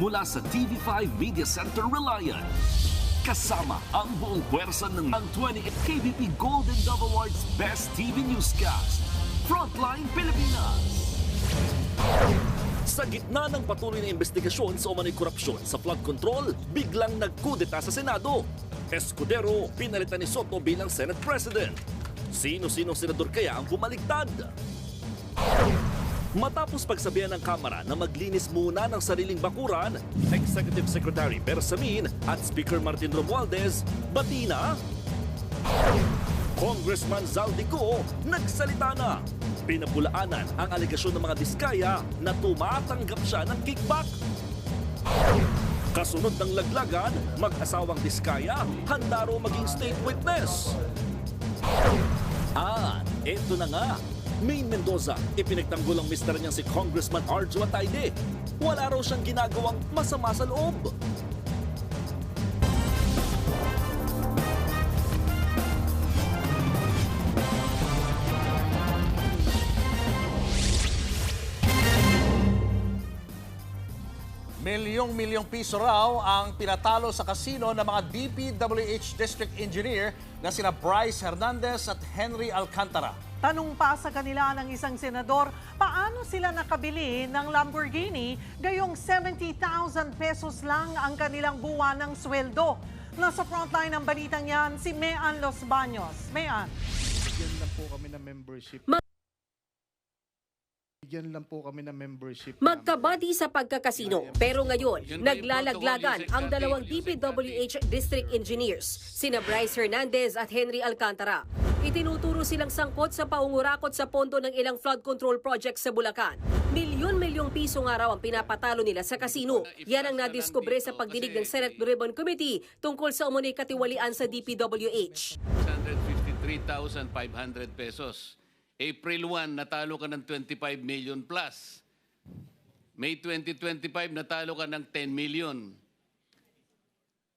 mula sa TV5 Media Center Reliant. Kasama ang buong puwersa ng 28 KBP Golden Dove Awards Best TV Newscast, Frontline Pilipinas. Sa gitna ng patuloy na investigasyon sa umano'y korupsyon sa flood control, biglang nagkudeta sa Senado. Escudero, pinalitan ni Soto bilang Senate President. Sino-sinong senador kaya ang bumaligtad? Matapos pagsabihan ng Kamara na maglinis muna ng sariling bakuran, Executive Secretary Bersamin at Speaker Martin Romualdez, bati na. Congressman Zaldico nagsalita na. Pinabulaanan ang alegasyon ng mga Diskaya na tumatanggap siya ng kickback. Kasunod ng laglagan, mag-asawang Diskaya handa raw maging state witness. At eto na nga, Maine Mendoza, ipinagtanggol ang mister niyang si Congressman Arjo Atayde. Wala raw siyang ginagawang masama sa loob. Milyong-milyong piso raw ang pinatalo sa kasino ng mga DPWH District Engineer na sina Bryce Hernandez at Henry Alcantara. Tanong pa sa kanila ng isang senador, paano sila nakabili ng Lamborghini gayong 70,000 pesos lang ang kanilang buwan ng sweldo? Nasa frontline ng balitang yan, si Mean Los Baños. Mean. Bigyan lang po kami ng membership. Bigyan lang po kami ng membership. Magkabati sa pagkakasino, pero ngayon, naglalaglagan ang dalawang DPWH District Engineers, sina Bryce Hernandez at Henry Alcantara. Itinuturo silang sangkot sa paungurakot sa pondo ng ilang flood control projects sa Bulacan. Milyon-milyong piso nga raw ang pinapatalo nila sa kasino. Yan ang nadiskubre sa pagdinig ng Senate Blue Ribbon Committee tungkol sa umunoy katiwalian sa DPWH. 653,500 pesos. April 1, natalo ka ng 25 million plus. May 2025, natalo ka ng 10 million.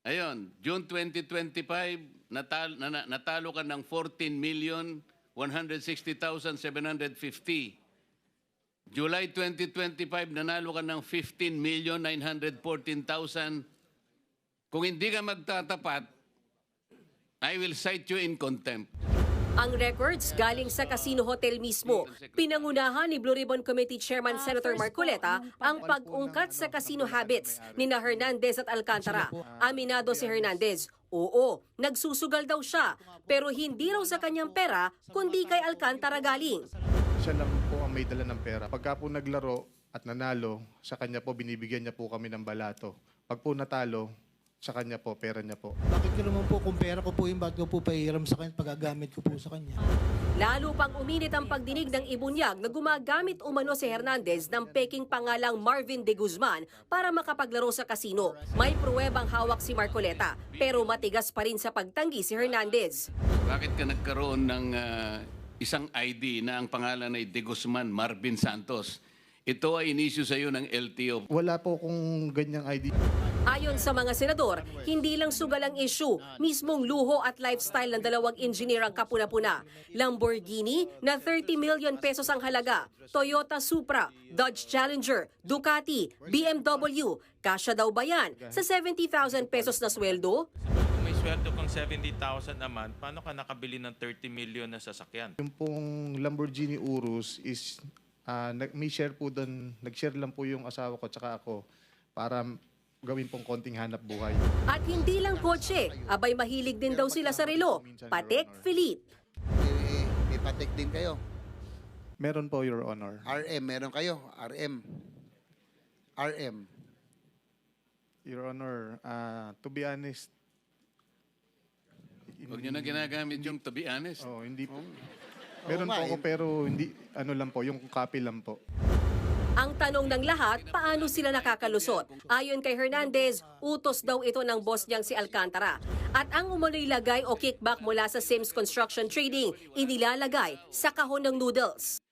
Ayun, June 2025, natalo ka ng 14,160,750. July 2025, nanalo ka ng 15,914,000. Kung hindi ka magtatapat, I will cite you in contempt. Ang records galing sa Casino Hotel mismo. Pinangunahan ni Blue Ribbon Committee Chairman Senator Marcoleta ang pag-ungkat sa casino habits ni na Hernandez at Alcantara. Aminado si Hernandez, oo, nagsusugal daw siya, pero hindi raw sa kanyang pera, kundi kay Alcantara galing. Siya lang po ang may dala ng pera. Pagka po naglaro at nanalo, sa kanya po binibigyan niya po kami ng balato. Pag po natalo, sa kanya po, pera niya po. Bakit ko naman po kung pera ko po yung bakit ko po pahiram sa kanya, pagagamit ko po sa kanya. Lalo pang uminit ang pagdinig ng ibunyag na gumagamit umano si Hernandez ng peking pangalang Marvin de Guzman para makapaglaro sa kasino. May pruwebang hawak si Marcoleta, pero matigas pa rin sa pagtanggi si Hernandez. Bakit ka nagkaroon ng isang ID na ang pangalan ay de Guzman Marvin Santos? Ito ay inisyu sa iyo ng LTO. Wala po kung ganyang ID. Ayon sa mga senador, hindi lang sugal ang issue, mismong luho at lifestyle ng dalawang engineer ang kapuna-puna. Lamborghini na 30 million pesos ang halaga, Toyota Supra, Dodge Challenger, Ducati, BMW. Kasya daw ba yan sa 70,000 pesos na sweldo? Kung may sweldo kang 70,000 a month, paano ka nakabili ng 30 million na sasakyan? Yung pong Lamborghini Urus is, may share po doon, nag-share lang po yung asawa ko tsaka ako para gawin pong konting hanap buhay. At hindi lang kotse, abay mahilig din daw sila sa relo. Patek Philippe. May patek din kayo. Meron po, Your Honor. RM, meron kayo. RM. RM. Your Honor, to be honest, Huwag niyo na ginagamit yung to be honest. oh, hindi po. Meron po ako pero hindi, ano lang po, yung copy lang po. Ang tanong ng lahat, paano sila nakakalusot? Ayon kay Hernandez, utos daw ito ng boss niyang si Alcantara. At ang umano'y lagay o kickback mula sa Sims Construction Trading, inilalagay sa kahon ng noodles.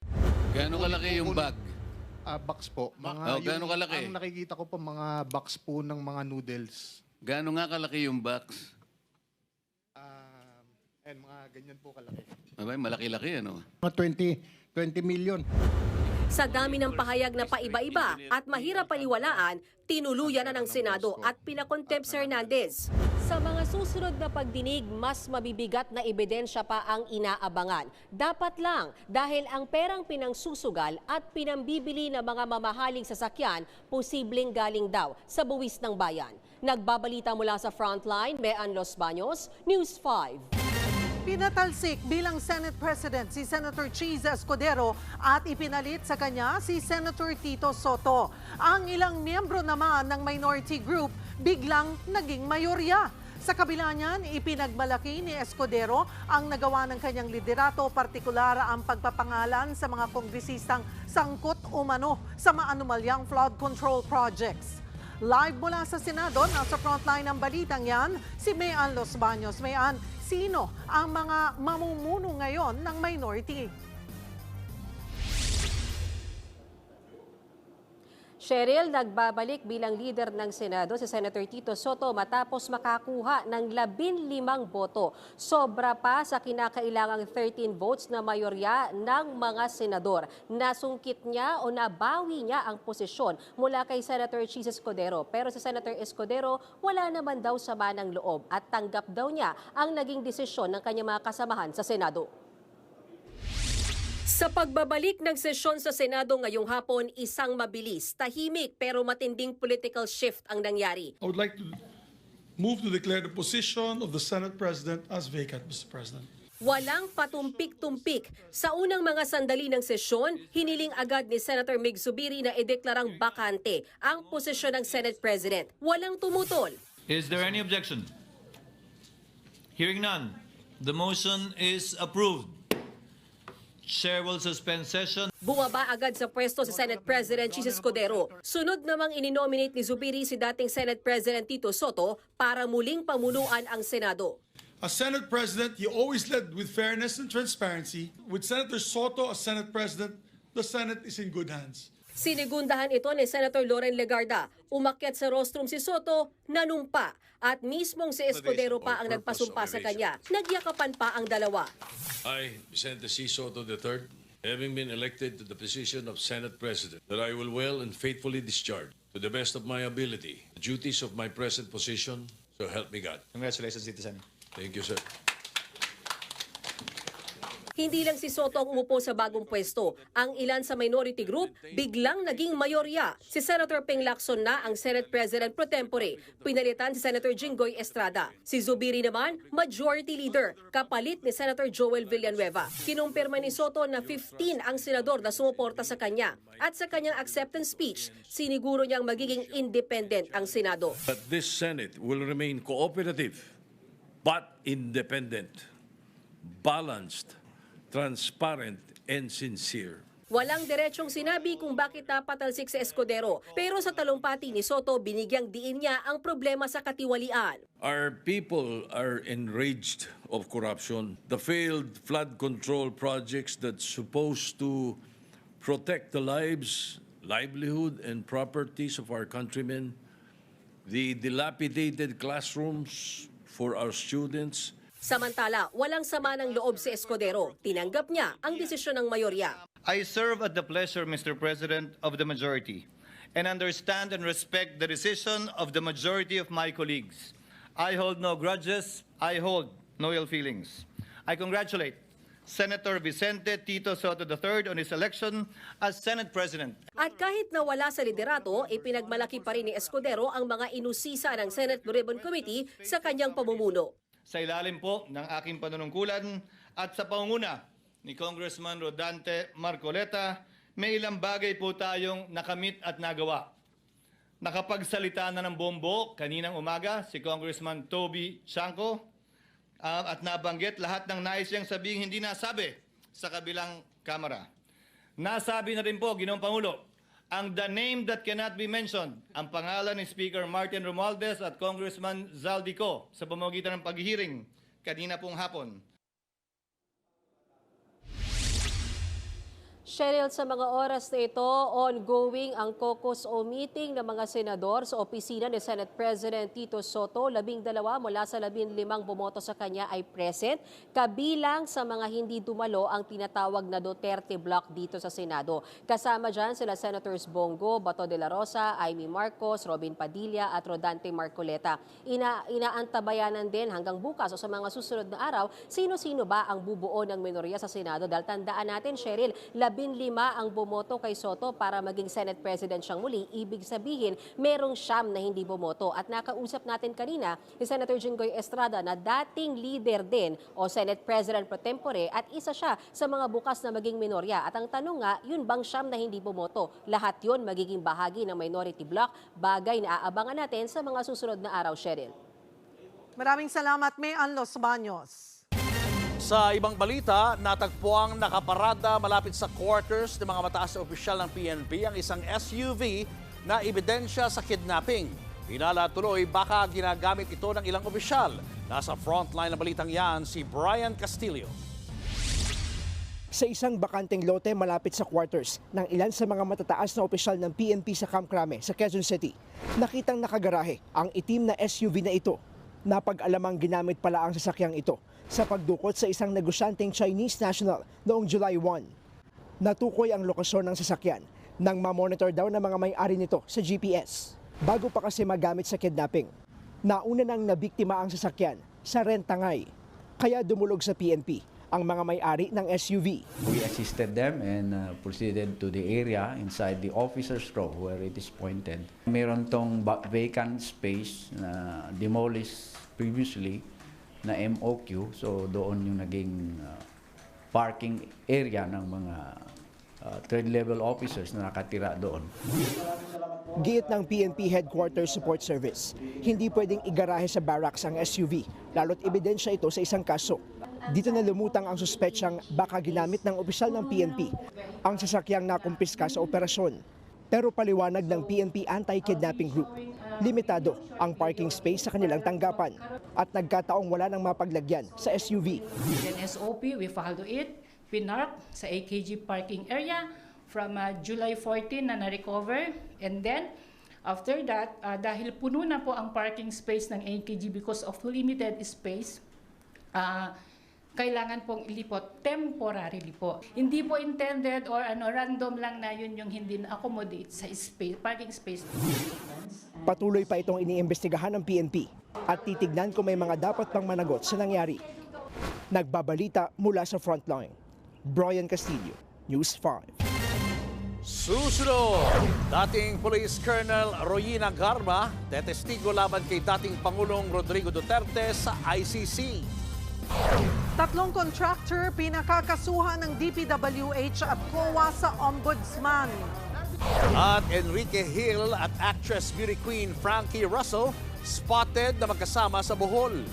Gaano kalaki yung bag? Box po. gaano kalaki? Ang nakikita ko po, mga box po ng mga noodles. Gaano nga kalaki yung box? Mga ganyan po kalaki. Abay, malaki-laki ano? Mga 20 million. Sa dami ng pahayag na paiba-iba at mahirap paniwalaan, tinuluyan na ng Senado at pinakontempt si Hernandez. Sa mga susunod na pagdinig, mas mabibigat na ebidensya pa ang inaabangan. Dapat lang dahil ang perang pinangsusugal at pinambibili ng mga mamahaling sasakyan, posibleng galing daw sa buwis ng bayan. Nagbabalita mula sa Frontline, Mean Los Baños, News 5. Pinatalsik bilang Senate President si Senator Cheese Escudero at ipinalit sa kanya si Senator Tito Soto. Ang ilang miyembro naman ng minority group biglang naging mayorya. Sa kabila niyan, ipinagmalaki ni Escudero ang nagawa ng kanyang liderato, partikular ang pagpapangalan sa mga kongresistang sangkot umano sa maanumalyang flood control projects. Live mula sa Senado, nasa frontline ng balitang yan, si Mean Los Baños. Mean, sino ang mga mamumuno ngayon ng minority? Cheryl, nagbabalik bilang leader ng Senado si Senator Tito Soto matapos makakuha ng 15 boto. Sobra pa sa kinakailangang 13 votes na mayorya ng mga senador. Nasungkit niya o nabawi niya ang posisyon mula kay Senator Cheese Escudero. Pero si Senator Escudero wala naman daw sama ng loob at tanggap daw niya ang naging desisyon ng kanyang mga kasamahan sa Senado. Sa pagbabalik ng sesyon sa Senado ngayong hapon, isang mabilis, tahimik pero matinding political shift ang nangyari. I would like to move to declare the position of the Senate President as vacant, Mr. President. Walang patumpik-tumpik. Sa unang mga sandali ng sesyon, hiniling agad ni Senator Mig Zubiri na ideklarang bakante ang posisyon ng Senate President. Walang tumutol. Is there any objection? Hearing none, the motion is approved. Chair will suspend session. Bumaba agad sa pwesto si Senate President Cheese Escudero. Sunod namang ininominate ni Zubiri si dating Senate President Tito Soto para muling pamunuan ang Senado. As Senate President, he always led with fairness and transparency. With Senator Soto as Senate President, the Senate is in good hands. Sinigundahan ito ni Senator Loren Legarda. Umakyat sa rostrum si Soto, nanumpa. At mismong si Escudero pa ang nagpasumpa sa kanya. Nagyakapan pa ang dalawa. I, Senator C. Soto III, having been elected to the position of Senate President, that I will well and faithfully discharge, to the best of my ability, the duties of my present position, so help me God. Congratulations, Citizen. Thank you, sir. Hindi lang si Soto ang umupo sa bagong pwesto. Ang ilan sa minority group biglang naging mayorya. Si Senator Ping Lacson na ang Senate President pro tempore. Pinalitan si Senator Jinggoy Estrada. Si Zubiri naman, majority leader, kapalit ni Senator Joel Villanueva. Kinumpirma ni Soto na 15 ang senador na sumuporta sa kanya. At sa kanyang acceptance speech, siniguro niyang magiging independent ang Senado. That this Senate will remain cooperative, but independent, balanced, transparent, and sincere. Walang diretsong sinabi kung bakit napatalsik si Escudero. Pero sa talumpati ni Soto, binigyang diin niya ang problema sa katiwalian. Our people are enraged of corruption. The failed flood control projects that's supposed to protect the lives, livelihood, and properties of our countrymen, the dilapidated classrooms for our students. Samantala, walang sama ng loob si Escudero. Tinanggap niya ang desisyon ng mayorya. I serve at the pleasure, Mr. President, of the majority and understand and respect the decision of the majority of my colleagues. I hold no grudges. I hold no ill feelings. I congratulate Senator Vicente Tito Soto III on his election as Senate President. At kahit nawala sa liderato, ipinagmalaki pa rin ni Escudero ang mga inusisa ng Senate Blue Ribbon Committee sa kanyang pamumuno. Sa ilalim po ng aking panunungkulan at sa pangunguna ni Congressman Rodante Marcoleta, may ilang bagay po tayong nakamit at nagawa. Nakapagsalita na ng bombo kaninang umaga si Congressman Toby Chanco at nabanggit lahat ng nais niyang sabihin hindi nasabi sa kabilang kamera. Nasabi na rin po, Ginoong Pangulo, ang the name that cannot be mentioned, ang pangalan ni Speaker Martin Romualdez at Congressman Zaldico sa pamamagitan ng paghihiring kanina pong hapon. Cheryl, sa mga oras na ito, ongoing ang caucus o meeting ng mga senador sa opisina ni Senate President Tito Soto. 12 mula sa 15 bumoto sa kanya ay present. Kabilang sa mga hindi dumalo ang tinatawag na Duterte Block dito sa Senado. Kasama dyan sila Senators Bongo, Bato de la Rosa, Amy Marcos, Robin Padilla at Rodante Marcoleta. Inaantabayanan din hanggang bukas o sa mga susunod na araw, sino-sino ba ang bubuo ng minorya sa Senado. Dahil tandaan natin, Cheryl, 15 ang bumoto kay Soto para maging Senate President siyang muli. Ibig sabihin, merong 9 na hindi bumoto. At nakausap natin kanina si Senator Jinggoy Estrada na dating leader din o Senate President pro tempore at isa siya sa mga bukas na maging minorya. At ang tanong nga, yun bang 9 na hindi bumoto? Lahat yun magiging bahagi ng minority block, bagay na aabangan natin sa mga susunod na araw, Cheryl. Maraming salamat, Mayan Los Baños. Sa ibang balita, natagpuang nakaparada malapit sa quarters ng mga mataas na opisyal ng PNP ang isang SUV na ebidensya sa kidnapping. Hinala tuloy baka ginagamit ito ng ilang opisyal. Nasa frontline ng balitang yan si Brian Castillo. Sa isang bakanteng lote malapit sa quarters ng ilan sa mga matataas na opisyal ng PNP sa Camp Crame sa Quezon City, nakitang nakagarahe ang itim na SUV na ito. Napag-alamang ginamit pala ang sasakyang ito sa pagdukot sa isang negosyanteng Chinese national noong July 1. Natukoy ang lokasyon ng sasakyan nang mamonitor daw ng mga may-ari nito sa GPS. Bago pa kasi magamit sa kidnapping, nauna nang nabiktima ang sasakyan sa Rentangay. Kaya dumulog sa PNP ang mga may-ari ng SUV. We assisted them and proceeded to the area inside the officer's row where it is pointed. Meron tong vacant space na demolished previously na MOQ, so doon yung naging parking area ng mga third-level officers na nakatira doon. Giit ng PNP Headquarters Support Service, hindi pwedeng igarahe sa barracks ang SUV, lalo't ebidensya ito sa isang kaso. Dito na lumutang ang suspetsyang baka ginamit ng opisyal ng PNP ang sasakyang nakumpiska sa operasyon. Pero paliwanag ng PNP Anti-Kidnapping Group, limitado ang parking space sa kanilang tanggapan at nagkataong wala nang mapaglagyan sa SUV. Then SOP, we filed it, pinark sa AKG parking area from July 14 na na-recover. And then, after that, dahil puno na po ang parking space ng AKG because of limited space, kailangan pong ilipot temporarily po. Hindi po intended or random lang na yun yung hindi na-accommodate sa space, parking space. Patuloy pa itong iniimbestigahan ng PNP at titignan kung may mga dapat pang managot sa nangyari. Nagbabalita mula sa frontline. Brian Castillo, News 5. Susunod, dating Police Colonel Royina Garma, tetestigo laban kay dating Pangulong Rodrigo Duterte sa ICC. 3 contractor pinakakasuhan ng DPWH at COA sa Ombudsman. At Enrique Hill at actress beauty queen Frankie Russell spotted na magkasama sa Bohol.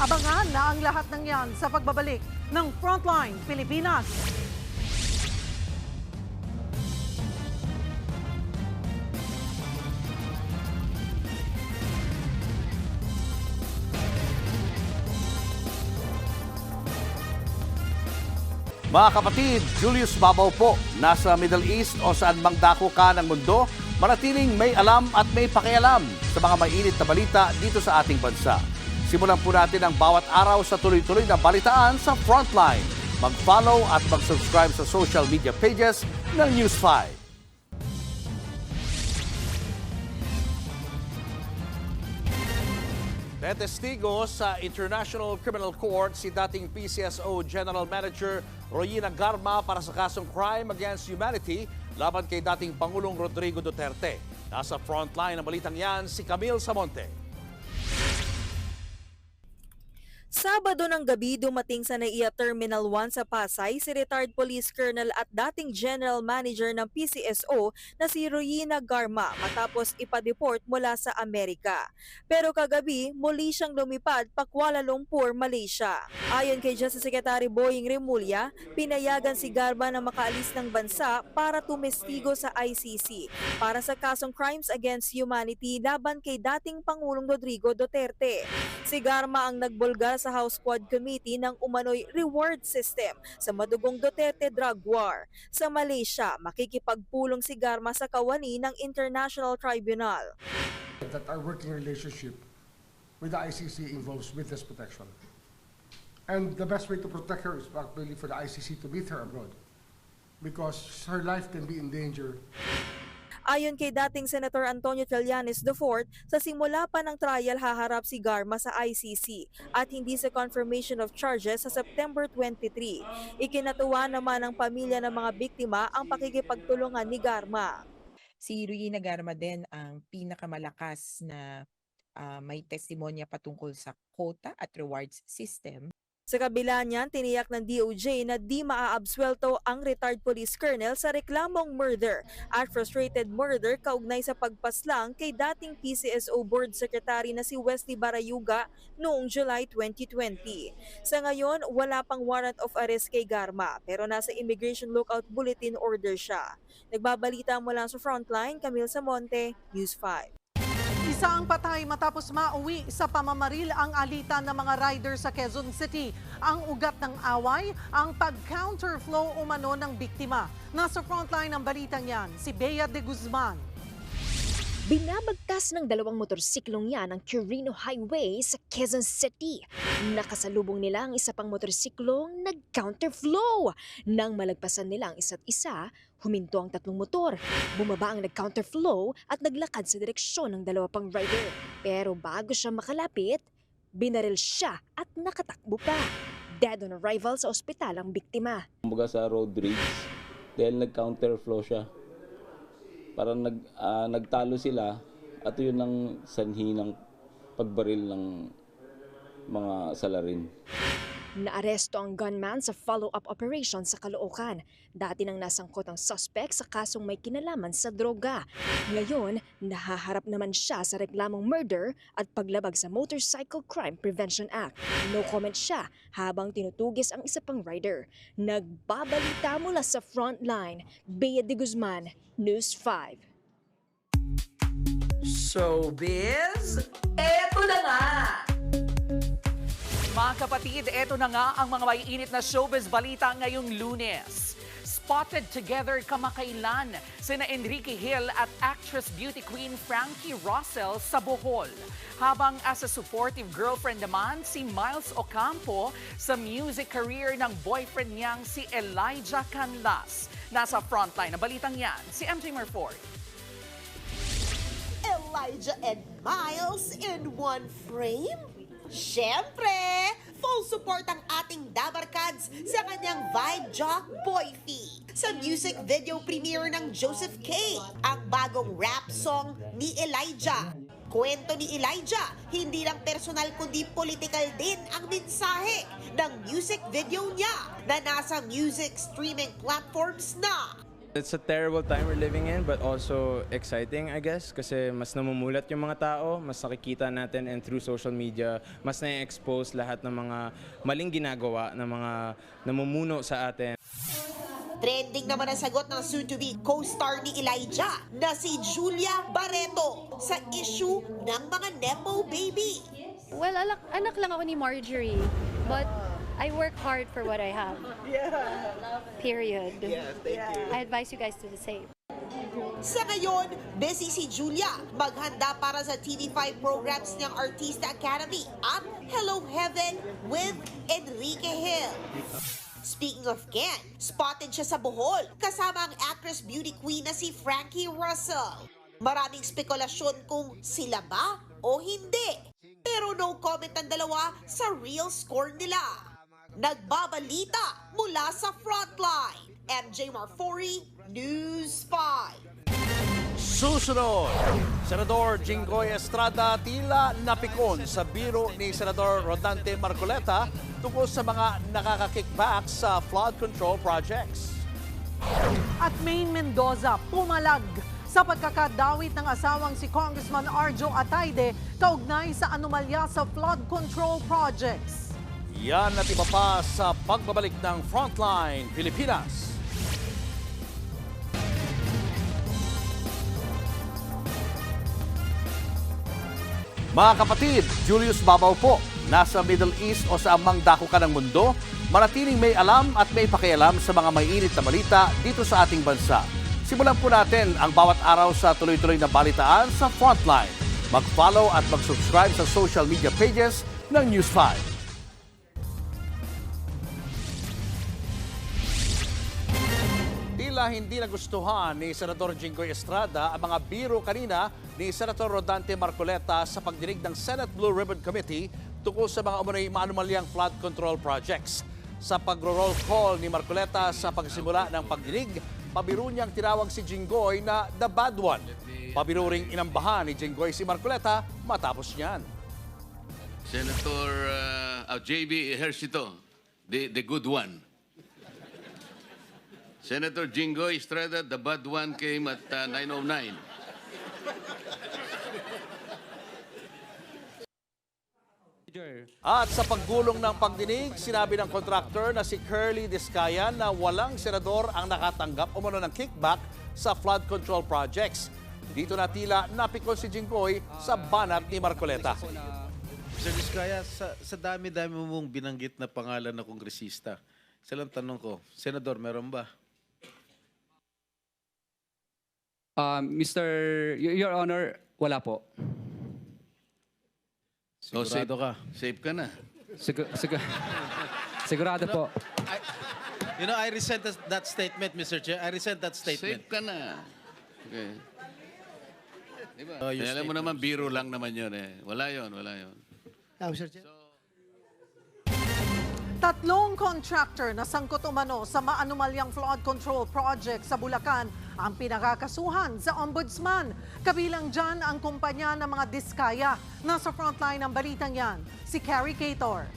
Abangan na ang lahat ng yan sa pagbabalik ng Frontline Pilipinas. Mga kapatid, Julius Babaw po, nasa Middle East o saan mang dako ka ng mundo, manatiling may alam at may pakialam sa mga mainit na balita dito sa ating bansa. Simulan po natin ang bawat araw sa tuloy-tuloy na balitaan sa Frontline. Mag-follow at mag-subscribe sa social media pages ng News 5. Testigo sa International Criminal Court si dating PCSO General Manager Royina Garma para sa kasong Crime Against Humanity laban kay dating Pangulong Rodrigo Duterte. Nasa frontline ng balitang yan si Camille Samonte. Sabado ng gabi dumating sa NAIA Terminal 1 sa Pasay si retired police colonel at dating general manager ng PCSO na si Royina Garma matapos ipa-deport mula sa Amerika. Pero kagabi muli siyang lumipad pa Kuala Lumpur, Malaysia. Ayon kay Justice Secretary Boying Remulla, pinayagan si Garma na makaalis ng bansa para tumestigo sa ICC para sa kasong Crimes Against Humanity laban kay dating Pangulong Rodrigo Duterte. Si Garma ang nagbulgar sa sa House Quad Committee ng umano'y reward system sa madugong Duterte drug war. Sa Malaysia, makikipagpulong si Garma sa kawani ng International Tribunal. That our working relationship with the ICC involves witness protection. And the best way to protect her is actually for the ICC to meet her abroad, because her life can be in danger. Ayon kay dating Senator Antonio Trillanes IV, sa simula pa ng trial haharap si Garma sa ICC at hindi sa confirmation of charges sa September 23. Ikinatuwa naman ng pamilya ng mga biktima ang pakikipagtulungan ni Garma. Si Rowena Garma din ang pinakamalakas na may testimonya patungkol sa quota at rewards system. Sa kabila niyan, tiniyak ng DOJ na di maaabswelto ang retired police colonel sa reklamong murder at frustrated murder kaugnay sa pagpaslang kay dating PCSO Board Secretary na si Wesley Barayuga noong July 2020. Sa ngayon, wala pang warrant of arrest kay Garma pero nasa Immigration Lookout Bulletin order siya. Nagbabalita mula sa Frontline, Camille Samonte, News 5. Isa ang patay matapos mauwi sa pamamaril ang alitan ng mga rider sa Quezon City. Ang ugat ng away, ang pag-counterflow umano ng biktima. Nasa frontline ng balitang yan, si Bea de Guzman. Binabagtas ng dalawang motorsiklong yan ang Quirino Highway sa Quezon City. Nakasalubong nila ang isa pang motorsiklong nag-counterflow. Nang malagpasan nila ang isa't isa, huminto ang tatlong motor. Bumaba ang nag-counterflow at naglakad sa direksyon ng dalawa pang rider. Pero bago siya makalapit, binaril siya at nakatakbo pa. Dead on arrival sa ospital ang biktima. Kumbaga sa road rage dahil nag-counterflow siya. Parang nagtalo sila at yun ang sanhi ng pagbaril ng mga salarin. Naaresto ang gunman sa follow-up operation sa Caloocan. Dati nang nasangkot ang suspect sa kasong may kinalaman sa droga. Ngayon, nahaharap naman siya sa reklamong murder at paglabag sa Motorcycle Crime Prevention Act. No comment siya habang tinutugis ang isa pang rider. Nagbabalita mula sa Frontline, Bea de Guzman, News 5. Showbiz, eto na nga! Mga kapatid, eto na nga ang mga maiinit na showbiz balita ngayong Lunes. Spotted together kamakailan sina Enrique Hill at actress beauty queen Frankie Russell sa Bohol. Habang as a supportive girlfriend naman si Miles Ocampo sa music career ng boyfriend niyang si Elijah Canlas. Nasa frontline na balitang yan, si MJ Marford. Elijah and Miles in one frame? Siyempre, full support ang ating Dabarkads sa kanyang vibe jock Boyfie. Sa music video premiere ng Joseph K, ang bagong rap song ni Elijah. Kwento ni Elijah, hindi lang personal kundi political din ang mensahe ng music video niya na nasa music streaming platforms na. It's a terrible time we're living in but also exciting, I guess, kasi mas namumulat yung mga tao, mas nakikita natin and through social media, mas na-expose lahat ng mga maling ginagawa ng mga namumuno sa atin. Trending naman ang sagot ng soon-to-be co-star ni Elijah na si Julia Barreto sa issue ng mga Nepo baby. Well, anak lang ako ni Marjorie, but I work hard for what I have. Yeah. Period. Yeah, thank you. I advise you guys to do the same. Sa ngayon, busy si Julia maghanda para sa TV5 programs ng Artista Academy at Hello Heaven with Enrique Hill. Speaking of Ken, spotted siya sa Bohol kasama ang actress beauty queen na si Frankie Russell. Maraming spekulasyon kung sila ba o hindi. Pero no comment ang dalawa sa real score nila. Nagbabalita mula sa Frontline. MJ Marfori, News 5. Susunod, Senador Jinggoy Estrada tila napikon sa biro ni Senador Rodante Marcoleta tungkol sa mga nakaka-kickback sa flood control projects. At Maine Mendoza pumalag sa pagkakadawit ng asawang si Congressman Arjo Atayde kaugnay sa anomalya sa flood control projects. Yan at iba pa sa pagbabalik ng Frontline Pilipinas. Mga kapatid, Julius Babaw po. nasa Middle East o sa amang dako ka ng mundo, manatiling may alam at may pakialam sa mga maiinit na balita dito sa ating bansa. Simulan po natin ang bawat araw sa tuloy-tuloy na balitaan sa Frontline. Mag-follow at mag-subscribe sa social media pages ng News 5. Tila hindi nagustuhan ni Senador Jinggoy Estrada ang mga biro kanina ni Senator Rodante Marcoleta sa pagdinig ng Senate Blue Ribbon Committee tungkol sa mga umunoy maanumalyang flood control projects. Sa pagro-roll call ni Marcoleta sa pagsimula ng pagdinig, pabiro niyang tinawag si Jinggoy na the bad one. Pabiro ring inambahan ni Jinggoy si Marcoleta matapos niyan. Senator JB Ejercito, the good one. Senator Jinggoy Estrada, the bad one came at 9:09. At sa paggulong ng pagdinig, sinabi ng contractor na si Curly Discayan na walang senador ang nakatanggap umano ng kickback sa flood control projects. Dito na tila napikon si Jinggoy sa banat ni Marcoleta. Sir Discaya, sa dami-dami mong binanggit na pangalan na kongresista, salang tanong ko, Senador, meron ba? Your Honor, wala po. Sigurado ka? Safe ka na. Sigurado po. I resent that statement, Mr. Chair. I resent that statement. Safe ka na. Okay. Diba? Alam mo naman, biro lang naman yun eh. Wala yun. Mr. Chair. Tatlong contractor na sangkot umano sa maanumalyang flood control project sa Bulacan ang pinakakasuhan sa ombudsman. Kabilang dyan ang kumpanya ng mga Diskaya. Nasa frontline ng balitang yan, si Carrie Cator.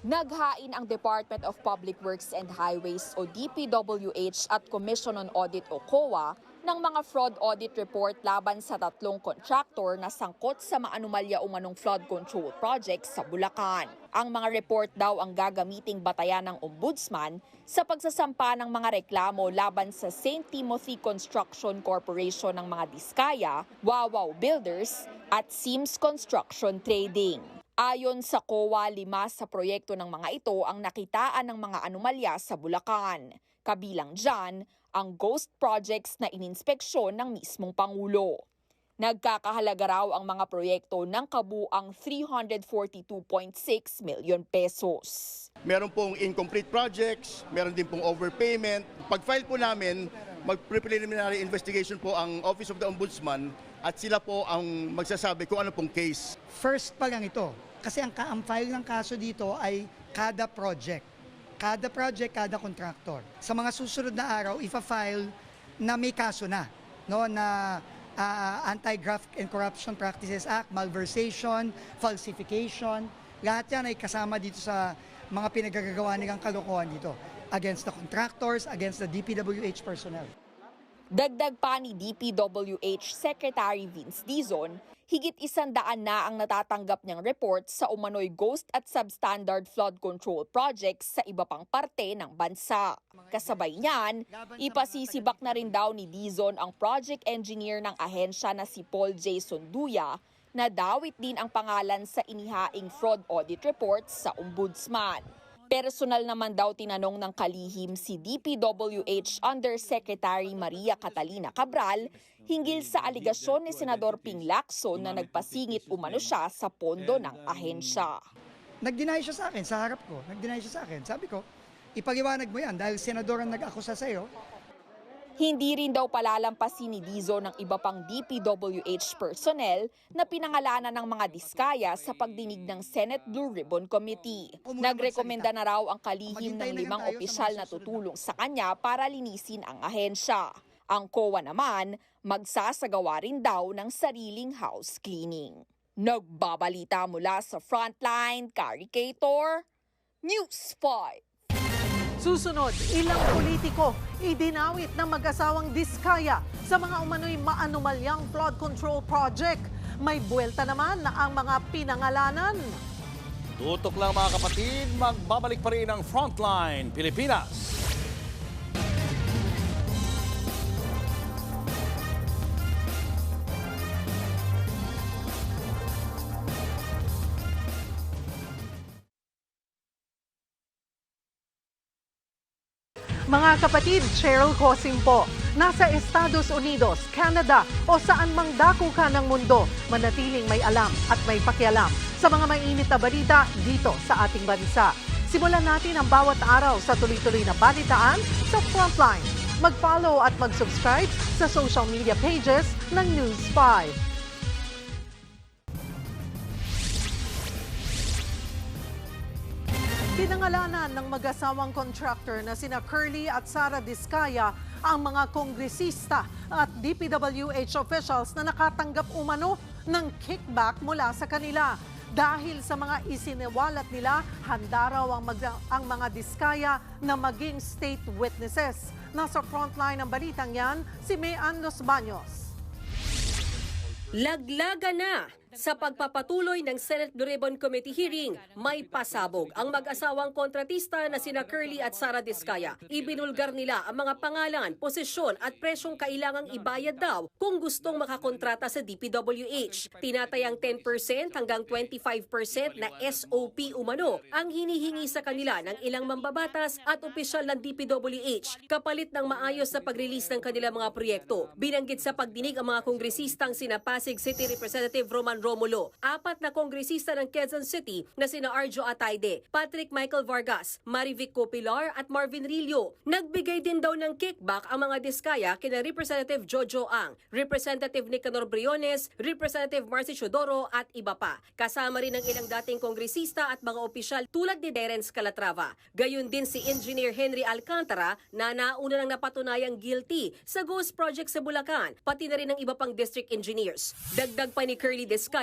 Naghain ang Department of Public Works and Highways o DPWH at Commission on Audit o COA ng mga fraud audit report laban sa tatlong contractor na sangkot sa maanumalya umanong flood control projects sa Bulacan. Ang mga report daw ang gagamiting batayan ng ombudsman sa pagsasampa ng mga reklamo laban sa St. Timothy Construction Corporation ng mga Diskaya, Wawaw Builders at Sims Construction Trading. Ayon sa COA, 5 sa proyekto ng mga ito ang nakitaan ng mga anomalya sa Bulacan. Kabilang dyan ang ghost projects na ininspeksyon ng mismong Pangulo. Nagkakahalaga raw ang mga proyekto ng kabuang 342.6 million pesos. Meron pong incomplete projects, meron din pong overpayment. Pag-file po namin, mag-preliminary investigation po ang Office of the Ombudsman at sila po ang magsasabi kung ano pong case. First pa lang ito, kasi ang file ng kaso dito ay kada project. Kada project, kada contractor. Sa mga susunod na araw, ifa-file na may kaso na, no, na Anti-Graft and Corruption Practices Act, malversation, falsification, lahat yan ay kasama dito sa mga pinagagagawa nilang kalokohan dito against the contractors, against the DPWH personnel. Dagdag pa ni DPWH Secretary Vince Dizon, higit 100 na ang natatanggap niyang report sa umano'y ghost at substandard flood control projects sa iba pang parte ng bansa. Kasabay niyan, ipasisibak na rin daw ni Dizon ang project engineer ng ahensya na si Paul J. Sunduya na dawit din ang pangalan sa inihaing fraud audit report sa ombudsman. Personal naman daw tinanong ng kalihim si DPWH Undersecretary Maria Catalina Cabral hinggil sa aligasyon ni Senador Ping Lacson na nagpasingit umano siya sa pondo ng ahensya. Nag-deny siya sa akin, sa harap ko. Nag-deny siya sa akin. Sabi ko, ipaliwanag mo yan dahil senador ang nag-akusa sa iyo. Hindi rin daw palalampasin ni Dizon ng iba pang DPWH personnel na pinangalanan ng mga Diskaya sa pagdinig ng Senate Blue Ribbon Committee. Nagrekomenda na raw ang kalihim ng 5 opisyal na tutulong sa kanya para linisin ang ahensya. Ang COA naman, magsasagawa rin daw ng sariling house cleaning. Nagbabalita mula sa Frontline, Carrie Cator, News 5. Susunod, ilang politiko idinawit ng mag-asawang Diskaya sa mga umano'y maanumalyang flood control project. May buwelta naman na ang mga pinangalanan. Tutok lang mga kapatid, magbabalik pa rin ang Frontline Pilipinas. Mga kapatid, Cheryl Cosim po. Nasa Estados Unidos, Canada o saan mang dako ka ng mundo, manatiling may alam at may pakialam sa mga mainit na balita dito sa ating bansa. Simulan natin ang bawat araw sa tuloy-tuloy na balitaan sa Frontline. Mag-follow at mag-subscribe sa social media pages ng News 5. Pinangalanan ng mag-asawang contractor na sina Curly at Sara Diskaya ang mga kongresista at DPWH officials na nakatanggap umano ng kickback mula sa kanila. Dahil sa mga isiniwalat nila, handa raw ang mga Diskaya na maging state witnesses. Nasa frontline ng balitang yan, si Mayan Los Baños. Laglaga na! Sa pagpapatuloy ng Senate Blue Ribbon Committee hearing, may pasabog ang mag-asawang kontratista na sina Curly at Sara Diskaya. Ibinulgar nila ang mga pangalan, posisyon at presyong kailangang ibayad daw kung gustong makakontrata sa DPWH. Tinatayang 10% hanggang 25% na SOP umano ang hinihingi sa kanila ng ilang mambabatas at opisyal ng DPWH kapalit ng maayos na pag-release ng kanilang mga proyekto. Binanggit sa pagdinig ang mga kongresistang sina Pasig City Representative Roman Romulo, 4 na kongresista ng Quezon City na sina Arjo Atayde, Patrick Michael Vargas, Marivic Copilar at Marvin Rillo. Nagbigay din daw ng kickback ang mga Diskaya kina Representative Jojo Ang, Representative Nicanor Briones, Representative Marcy Chodoro at iba pa. Kasama rin ang ilang dating kongresista at mga opisyal tulad ni Terence Calatrava. Gayun din si Engineer Henry Alcantara na nauna nang napatunayang guilty sa Ghost Project sa Bulacan, pati na rin ng iba pang district engineers. Dagdag pa ni Curly Diskaya,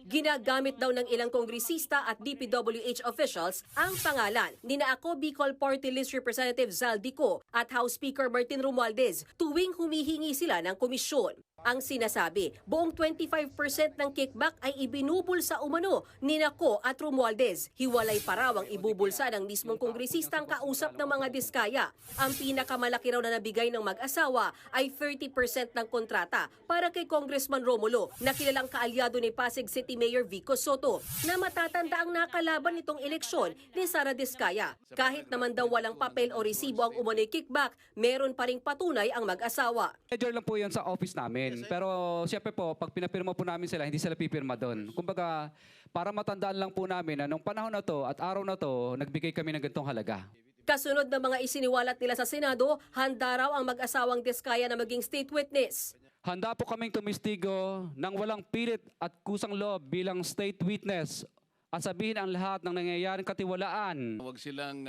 ginagamit daw ng ilang kongresista at DPWH officials ang pangalan ni Ako Bicol Party List Representative Zaldico at House Speaker Martin Romualdez tuwing humihingi sila ng komisyon. Ang sinasabi, buong 25% ng kickback ay ibinubulsa umano ni Nako at Romualdez. Hiwalay pa raw ang ibubulsa ng mismong kongresistang kausap ng mga Diskaya. Ang pinakamalaki raw na nabigay ng mag-asawa ay 30% ng kontrata para kay Congressman Romulo, na kilalang kaalyado ni Pasig City Mayor Vico Soto, na matatanda ang nakalaban nitong eleksyon ni Sara Diskaya. Kahit naman daw walang papel o resibo ang umano'y kickback, meron pa ring patunay ang mag-asawa. Medyo lang po yan sa office namin. Pero siyempre po, pag pinapirma po namin sila, hindi sila pipirma doon. Kumbaga, para matandaan lang po namin na nung panahon na to at araw na to, nagbigay kami ng ganitong halaga. Kasunod ng mga isiniwalat nila sa Senado, handa raw ang mag-asawang Diskaya na maging state witness. Handa po kaming tumistigo ng walang pilit at kusang loob bilang state witness at sabihin ang lahat ng nangyayaring katiwalaan. Huwag silang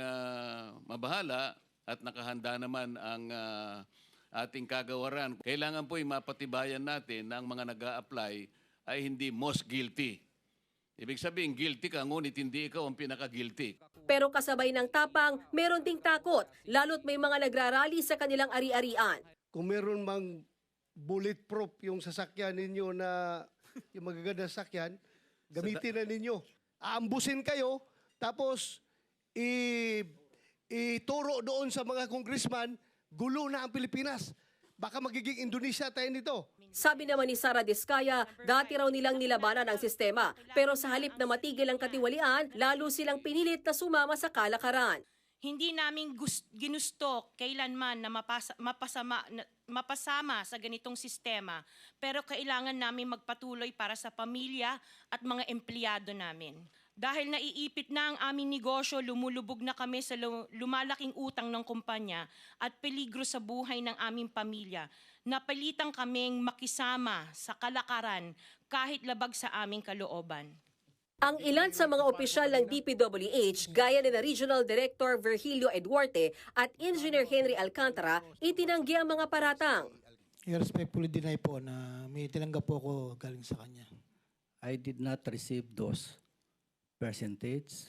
mabahala at nakahanda naman ang ating kagawaran. Kailangan po mapatibayan natin na ang mga nag-a-apply ay hindi most guilty. Ibig sabihin, guilty ka, ngunit hindi ikaw ang pinaka-guilty. Pero kasabay ng tapang, meron ding takot, lalo't may mga nagrarally sa kanilang ari-arian. Kung meron mang bulletproof yung sasakyan ninyo na yung magaganda sasakyan, gamitin na ninyo. Aambusin kayo, tapos ituro doon sa mga congressman, gulo na ang Pilipinas. Baka magiging Indonesia tayo nito. Sabi naman ni Sara Diskaya, dati raw nilang nilabanan ang sistema. Pero sa halip na matigil ang katiwalian, lalo silang pinilit na sumama sa kalakaran. Hindi namin ginusto kailanman na mapasama sa ganitong sistema. Pero kailangan namin magpatuloy para sa pamilya at mga empleyado namin. Dahil naiipit na ang aming negosyo, lumulubog na kami sa lumalaking utang ng kumpanya at peligro sa buhay ng aming pamilya. Napilitan kaming makisama sa kalakaran kahit labag sa aming kalooban. Ang ilan sa mga opisyal ng DPWH, gaya ni Regional Director Virgilio Eduarte at Engineer Henry Alcantara, itinanggi ang mga paratang. I respectfully deny po na may tinanggap po ako galing sa kanya. I did not receive those percentage.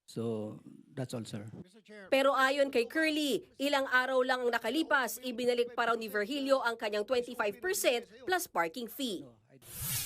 So, that's all, sir. Pero ayon kay Curly, ilang araw lang ang nakalipas, ibinalik pa raw ni Virgilio ang kanyang 25% plus parking fee.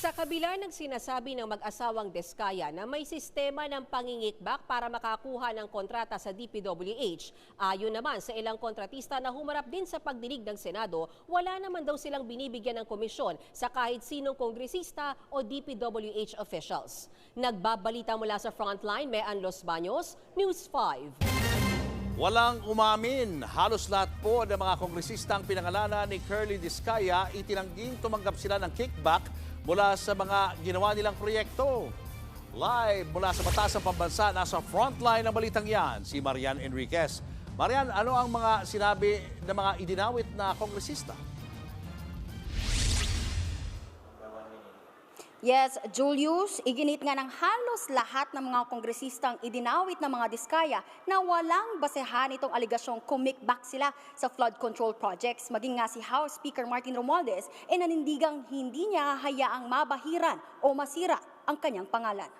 Sa kabila ng sinasabi ng mag-asawang Diskaya na may sistema ng pangingikbak para makakuha ng kontrata sa DPWH, ayon naman sa ilang kontratista na humarap din sa pagdinig ng Senado, wala naman daw silang binibigyan ng komisyon sa kahit sinong kongresista o DPWH officials. Nagbabalita mula sa Frontline, Mayan Los Baños, News 5. Walang umamin. Halos lahat po ng mga kongresistang pinangalanan ni Curly Discaya itinangging tumanggap sila ng kickback mula sa mga ginawa nilang proyekto. Live mula sa Batasang Pambansa, nasa frontline ng balitang yan, si Marian Enriquez. Marian, ano ang mga sinabi ng mga idinawit na kongresista? Yes, Julius, iginit nga ng halos lahat ng mga kongresistang idinawit ng mga Diskaya na walang basehan itong aligasyong kumikback sila sa flood control projects. Maging nga si House Speaker Martin Romualdez ay nanindigang hindi niya hayaang mabahiran o masira ang kanyang pangalan.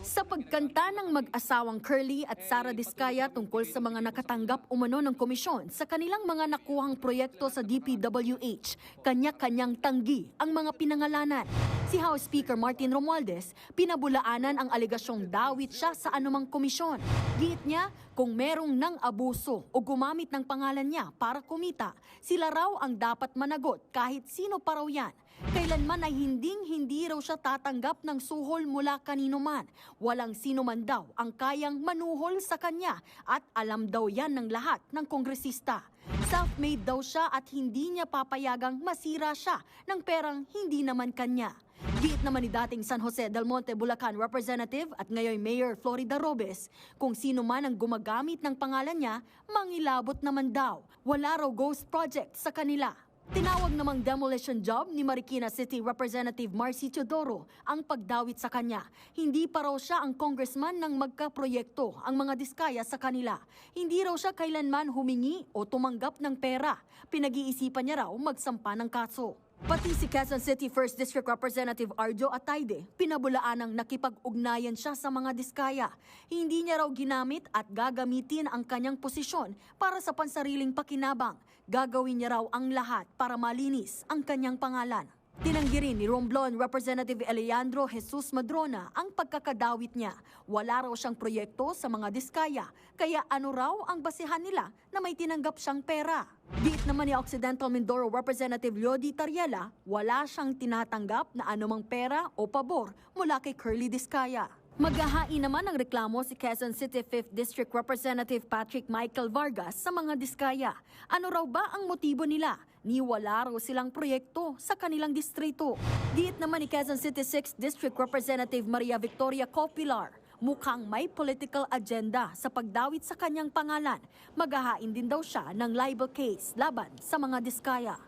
Sa pagkanta ng mag-asawang Curly at Sara Diskaya tungkol sa mga nakatanggap umano ng komisyon sa kanilang mga nakuhang proyekto sa DPWH, kanya-kanyang tanggi ang mga pinangalanan. Si House Speaker Martin Romualdez, pinabulaanan ang aligasyong dawit siya sa anumang komisyon. Giit niya, kung merong nang abuso o gumamit ng pangalan niya para kumita, sila raw ang dapat managot kahit sino pa raw yan. Kailanman ay hindi raw siya tatanggap ng suhol mula kanino man. Walang sino man daw ang kayang manuhol sa kanya at alam daw yan ng lahat ng kongresista. Self-made daw siya at hindi niya papayagang masira siya ng perang hindi naman kanya. Giit naman ni dating San Jose del Monte, Bulacan Representative at ngayon Mayor Florida Robes, kung sino man ang gumagamit ng pangalan niya, mangilabot naman daw. Wala raw ghost project sa kanila. Tinawag namang demolition job ni Marikina City Representative Marcy Teodoro ang pagdawit sa kanya. Hindi pa raw siya ang congressman ng magkaproyekto ang mga Diskaya sa kanila. Hindi raw siya kailanman humingi o tumanggap ng pera. Pinag-iisipan niya raw magsampa ng kaso. Pati si Quezon City 1st District Representative Arjo Atayde, pinabulaan ng nakipag-ugnayan siya sa mga Diskaya. Hindi niya raw ginamit at gagamitin ang kanyang posisyon para sa pansariling pakinabang. Gagawin niya raw ang lahat para malinis ang kanyang pangalan. Tinanggi rin ni Romblon Representative Alejandro Jesus Madrona ang pagkakadawit niya. Wala raw siyang proyekto sa mga Diskaya, kaya ano raw ang basehan nila na may tinanggap siyang pera. Giit naman ni Occidental Mindoro Representative Lodi Tariela, wala siyang tinatanggap na anumang pera o pabor mula kay Curly Diskaya. Maghahain naman ng reklamo si Quezon City 5th District Representative Patrick Michael Vargas sa mga Diskaya. Ano raw ba ang motibo nila? Wala raw silang proyekto sa kanilang distrito. Giit naman ni Quezon City 6th District Representative Maria Victoria Copilar, mukhang may political agenda sa pagdawit sa kanyang pangalan. Maghahain din daw siya ng libel case laban sa mga Diskaya.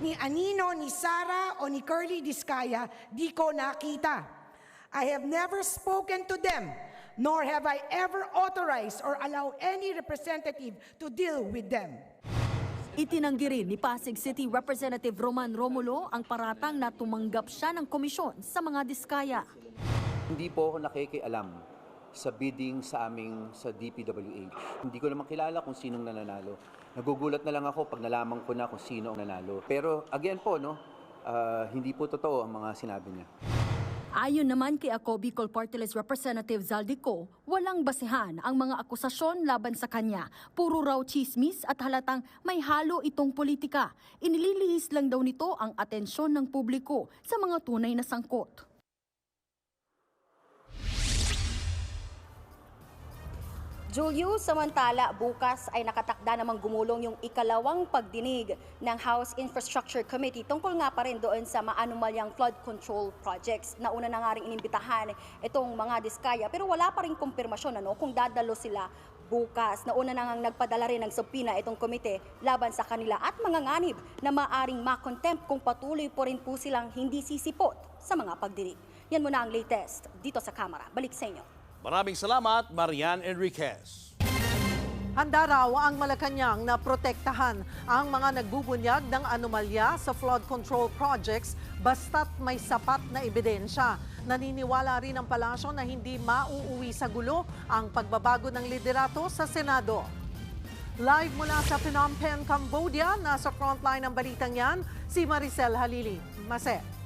Ni Anino, ni Sara o ni Curly Diskaya, di ko nakita. I have never spoken to them, nor have I ever authorized or allowed any representative to deal with them. Itinanggi rin ni Pasig City Representative Roman Romulo ang paratang na tumanggap siya ng komisyon sa mga Diskaya. Hindi po ako nakikialam sa bidding sa aming sa DPWH. Hindi ko naman kilala kung sinong nananalo. Nagugulat na lang ako pag nalaman ko na kung sino ang nanalo. Pero again po, hindi po totoo ang mga sinabi niya. Ayon naman kay Ako Bicol Party List Representative Zaldico, walang basehan ang mga akusasyon laban sa kanya. Puro raw chismis at halatang may halo itong politika. Inililihis lang daw nito ang atensyon ng publiko sa mga tunay na sangkot. Julius, samantala, bukas ay nakatakda namang gumulong yung ikalawang pagdinig ng House Infrastructure Committee tungkol nga pa rin doon sa maanumalyang flood control projects. Nauna na nga rin inimbitahan itong mga Diskaya pero wala pa rin kumpirmasyon kung dadalo sila bukas. Nauna na nga nagpadala rin ng subpoena itong komite laban sa kanila at mga nganib na maaring makontempt kung patuloy po rin po silang hindi sisipot sa mga pagdinig. Yan muna ang latest dito sa Kamara. Balik sa inyo. Maraming salamat, Marian Enriquez. Handa raw ang Malacanang na protektahan ang mga nagbubunyag ng anomalya sa flood control projects basta't may sapat na ebidensya. Naniniwala rin ang palasyo na hindi mauuwi sa gulo ang pagbabago ng liderato sa Senado. Live mula sa Phnom Penh, Cambodia, nasa frontline ng balitang yan, si Maricel Halili. Mase.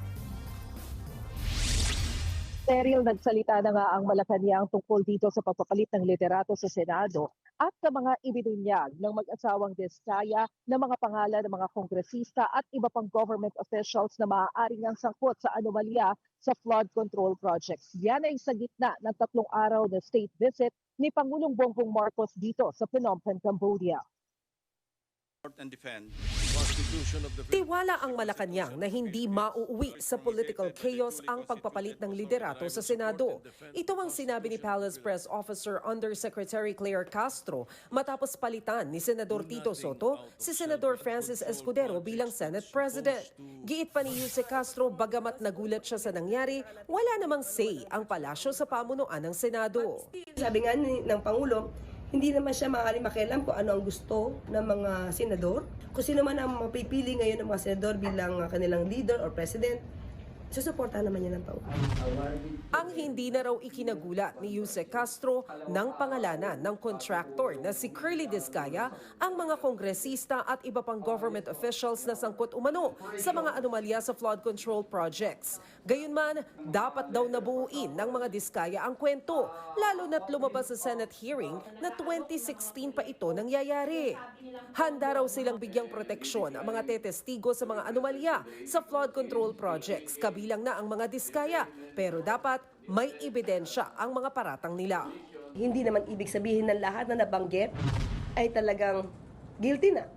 Cheryl, nagsalita na nga ang Malacanang tungkol dito sa pagpapalit ng liderato sa Senado at sa mga ibinunyag ng mag-asawang Diskaya na mga pangalan ng mga kongresista at iba pang government officials na maaaring ang sangkot sa anomalya sa flood control projects. Yan ay sa gitna ng 3 araw na state visit ni Pangulong Bongbong Marcos dito sa Phnom Penh, Cambodia. Tiwala ang Malacanang na hindi mauuwi sa political chaos ang pagpapalit ng liderato sa Senado. Ito ang sinabi ni Palace Press Officer Undersecretary Claire Castro matapos palitan ni Senador Tito Soto si Senador Francis Escudero bilang Senate President. Giit pa ni Jose Castro, bagamat nagulat siya sa nangyari, wala namang say ang palasyo sa pamunuan ng Senado. Sabi nga ng Pangulo, hindi naman siya maaaring makialam kung ano ang gusto ng mga senador. Kung sino man ang mapipili ngayon ng mga senador bilang kanilang leader or president, susuportahan naman niya ng Pangulo. Ang hindi na raw ikinagulat ni Jose Castro ng pangalanan ng contractor na si Curly Diskaya ang mga kongresista at iba pang government officials na sangkot umano sa mga anomalya sa flood control projects. Gayunman, dapat daw nabuuin ng mga Diskaya ang kwento, lalo na't lumabas sa Senate hearing na 2016 pa ito nangyayari. Handa raw silang bigyang proteksyon ang mga tetestigo sa mga anomalya sa flood control projects, kabilang na ang mga Diskaya, pero dapat may ebidensya ang mga paratang nila. Hindi naman ibig sabihin ng lahat na nabanggit ay talagang guilty na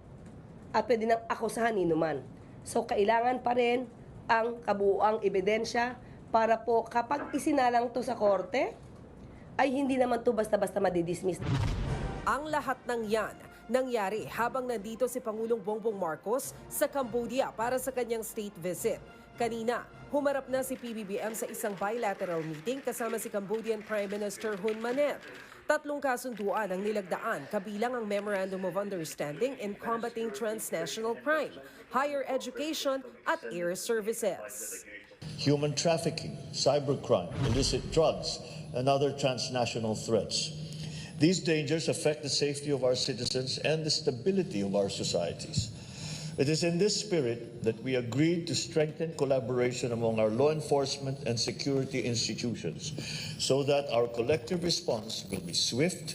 at pwede nang akusahan ni numan. So kailangan pa rin ang kabuuang ebidensya para po kapag isinalang to sa korte, ay hindi naman to basta-basta madidismiss. Ang lahat ng yan nangyari habang nandito si Pangulong Bongbong Marcos sa Cambodia para sa kanyang state visit. Kanina, humarap na si PBBM sa isang bilateral meeting kasama si Cambodian Prime Minister Hun Manet. 3 kasunduan ang nilagdaan, kabilang ang Memorandum of Understanding in Combating Transnational Crime, Higher Education at Air Services. Human trafficking, cybercrime, illicit drugs, and other transnational threats. These dangers affect the safety of our citizens and the stability of our societies. It is in this spirit that we agreed to strengthen collaboration among our law enforcement and security institutions so that our collective response will be swift.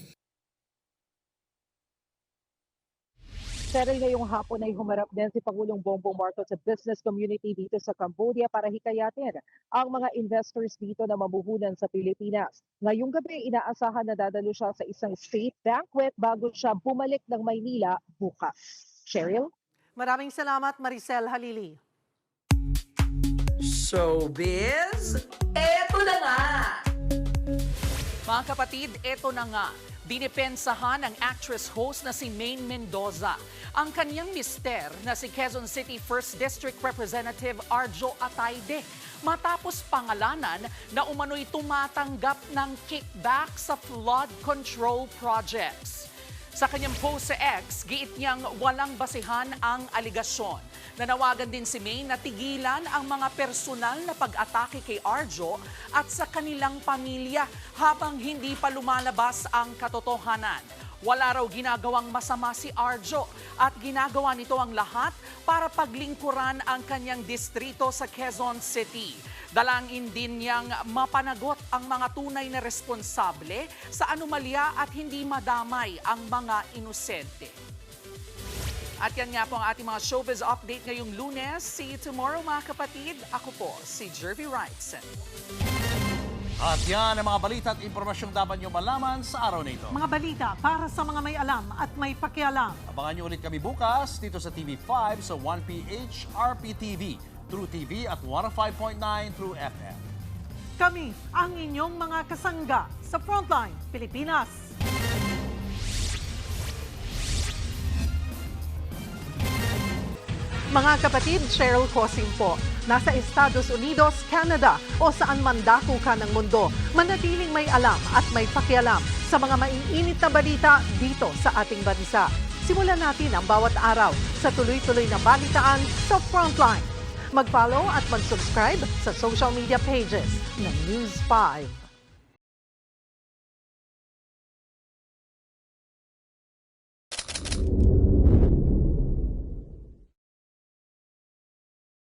Pero ngayong hapon ay humarap din si Pangulong Bongbong Marcos sa business community dito sa Cambodia para hikayatin ang mga investors dito na mamuhunan sa Pilipinas. Ngayong gabi, inaasahan na dadalo siya sa isang state banquet bago siya bumalik ng Maynila bukas. Cheryl? Maraming salamat, Maricel Halili. Showbiz, eto na nga! Mga kapatid, eto na nga. Dinipensahan ng actress-host na si Maine Mendoza ang kanyang mister na si Quezon City 1st District Representative Arjo Atayde matapos pangalanan na umano'y tumatanggap ng kickback sa flood control projects. Sa kanyang post sa X, giit niyang walang basihan ang aligasyon. Nanawagan din si May na tigilan ang mga personal na pag-atake kay Arjo at sa kanilang pamilya habang hindi pa lumalabas ang katotohanan. Wala raw ginagawang masama si Arjo at ginagawa nito ang lahat para paglingkuran ang kanyang distrito sa Quezon City. Dalangin din niyang mapanagot ang mga tunay na responsable sa anomalya at hindi madamay ang mga inosente. At yan nga po ang ating mga showbiz update ngayong Lunes. See you tomorrow mga kapatid. Ako po si Jervy Wrightson. At yan ang mga balita at impormasyong dapat nyo malaman sa araw na ito. Mga balita para sa mga may alam at may pakialam. Abangan nyo ulit kami bukas dito sa TV5 sa 1PH RPTV, True TV at 105.9 True FM. Kami ang inyong mga kasangga sa Frontline Pilipinas. Mga kapatid, Cheryl Cosim po. Nasa Estados Unidos, Canada o saan man dako ka ng mundo, manatiling may alam at may pakialam sa mga maiinit na balita dito sa ating bansa. Simulan natin ang bawat araw sa tuloy-tuloy na balitaan sa Frontline. Mag-follow at mag-subscribe sa social media pages ng News 5.